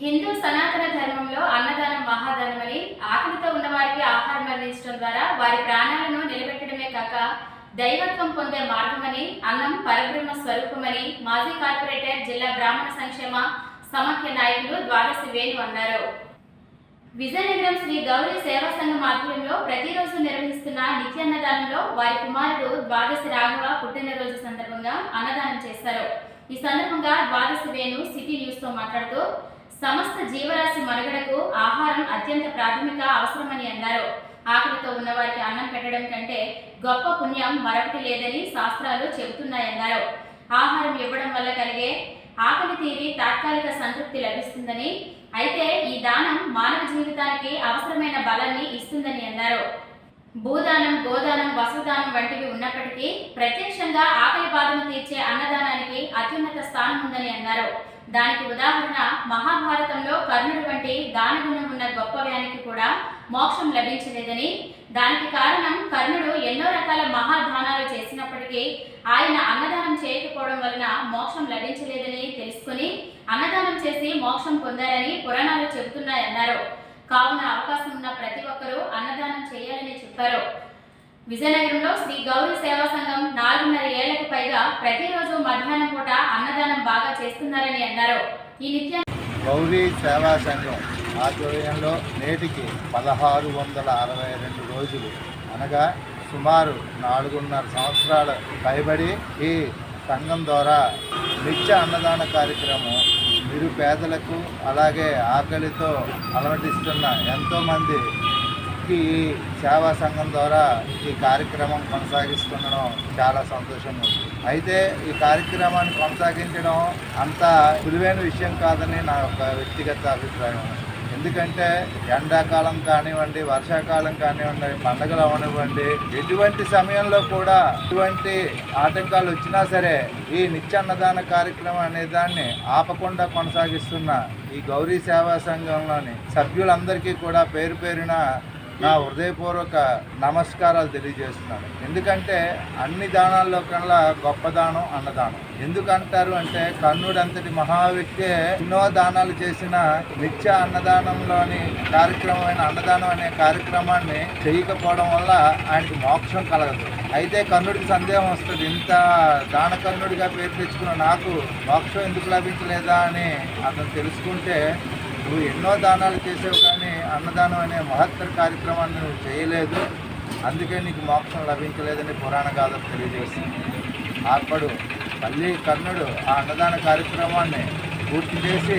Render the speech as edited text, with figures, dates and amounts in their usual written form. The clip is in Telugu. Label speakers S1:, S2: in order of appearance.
S1: హిందూ సనాతన ధర్మంలో అన్నదానం మహాదానమని, ఆకలితో ఉన్నవారికి ఆహారం అందించడం ద్వారా వారి ప్రాణాలను నిలబెట్టడమే కాక దైవత్వం పొందే మార్గమని, అన్నం పరబ్రహ్మ స్వరూపమని మాజీ కార్పొరేటర్ జిల్లా బ్రాహ్మణ సంక్షేమ సమాఖ్య నాయకులు ద్వాదశి వేణు అన్నారు. విజయనగరం శ్రీ గౌరీ సేవా సంఘం ఆధ్వర్యంలో ప్రతిరోజు నిర్వహిస్తున్న నిత్యాన్నదానంలో వారి కుమారుడు ద్వాదశి రాఘవ పుట్టినరోజు సందర్భంగా అన్నదానం చేశారు. ఈ సందర్భంగా ద్వాదశి వేణు సిటీ న్యూస్ తో మాట్లాడుతూ సమస్త జీవరాశి మనుగడకు ఆహారం అత్యంత ప్రాథమిక అవసరమని అన్నారు. ఆకలితో ఉన్నవారికి అన్నం పెట్టడం కంటే గొప్ప పుణ్యం మరొకటి లేదని శాస్త్రాలు చెబుతున్నాయన్నారు. ఆహారం ఇవ్వడం వల్ల కలిగే ఆకలి తీరి తాత్కాలిక సంతృప్తి లభిస్తుందని, అయితే ఈ దానం మానవ జీవితానికి అవసరమైన బలాన్ని ఇస్తుందని అన్నారు. భూదానం, గోదానం, వస్త్రదానం వంటివి ఉన్నప్పటికీ ప్రత్యక్షంగా ఆకలి బాధను తీర్చే అన్నదానానికి అత్యున్నత స్థానం ఉందని అన్నారు. దానికి ఉదాహరణ మహాభారతంలో కర్ణుడు వంటి దానగుణం ఉన్న గొప్ప వ్యానికి కూడా మోక్షం లభించలేదని, దానికి కారణం కర్ణుడు ఎన్నో రకాల మహాదానాలు చేసినప్పటికీ ఆయన అన్నదానం చేయకపోవడం వలన మోక్షం లభించలేదని తెలుసుకుని అన్నదానం చేసి మోక్షం పొందారని పురాణాలు చెబుతున్నాయన్నారు. కావున అవకాశం ఉన్న ప్రతి ఒక్కరూ అన్నదానం చేయాలని చెప్పారు. విజయనగరంలో శ్రీ గౌరీ సేవా సంఘం 4.5 ఏళ్లకు పైగా ప్రతిరోజు మధ్యాహ్నం పూట అన్నదానం బాగా చేస్తున్నారని అన్నారు. ఈ
S2: గౌరీ సేవా సంఘం ఆధ్వర్యంలో నేటికి 1662 రోజులు అనగా సుమారు 4.5 సంవత్సరాల పైబడి ఈ సంఘం ద్వారా నిత్య అన్నదాన కార్యక్రమం నిరుపేదలకు అలాగే ఆకలితో అలమటిస్తున్న ఎంతోమంది ఈ సేవా సంఘం ద్వారా ఈ కార్యక్రమం కొనసాగిస్తుండడం చాలా సంతోషంగా ఉంది. అయితే ఈ కార్యక్రమాన్ని కొనసాగించడం అంత సులువైన విషయం కాదని నా యొక్క వ్యక్తిగత అభిప్రాయం. ఎందుకంటే ఎండాకాలం కానివ్వండి, వర్షాకాలం కానివ్వండి, పండగలు అవనివ్వండి, ఎటువంటి సమయంలో కూడా ఎటువంటి ఆటంకాలు వచ్చినా సరే ఈ నిత్యాన్నదాన కార్యక్రమం అనే దాన్ని ఆపకుండా కొనసాగిస్తున్న ఈ గౌరీ సేవా సంఘంలోని సభ్యులందరికీ కూడా పేరు పేరున నా హృదయపూర్వక నమస్కారాలు తెలియజేస్తున్నాను. ఎందుకంటే అన్ని దానాల్లో కన్నా గొప్ప దానం అన్నదానం. ఎందుకంటారు అంటే కర్ణుడు అంతటి మహావ్యక్తే ఎన్నో దానాలు చేసిన నిత్య అన్నదానంలోని కార్యక్రమమైన అన్నదానం అనే కార్యక్రమాన్ని చేయకపోవడం వల్ల ఆయనకి మోక్షం కలగదు. అయితే కర్ణుడికి సందేహం వస్తుంది, ఇంత దానకర్ణుడిగా పేరు తెచ్చుకున్న నాకు మోక్షం ఎందుకు లభించలేదా అని అతను తెలుసుకుంటే, నువ్వు ఎన్నో దానాలు చేసావు కానీ అన్నదానం అనే మహత్తర కార్యక్రమాన్ని నువ్వు చేయలేదు, అందుకే నీకు మోక్షం లభించలేదని పురాణ గాథలు తెలియజేస్తుంది. అప్పుడు మళ్ళీ కర్ణుడు ఆ అన్నదాన కార్యక్రమాన్ని పూర్తి చేసి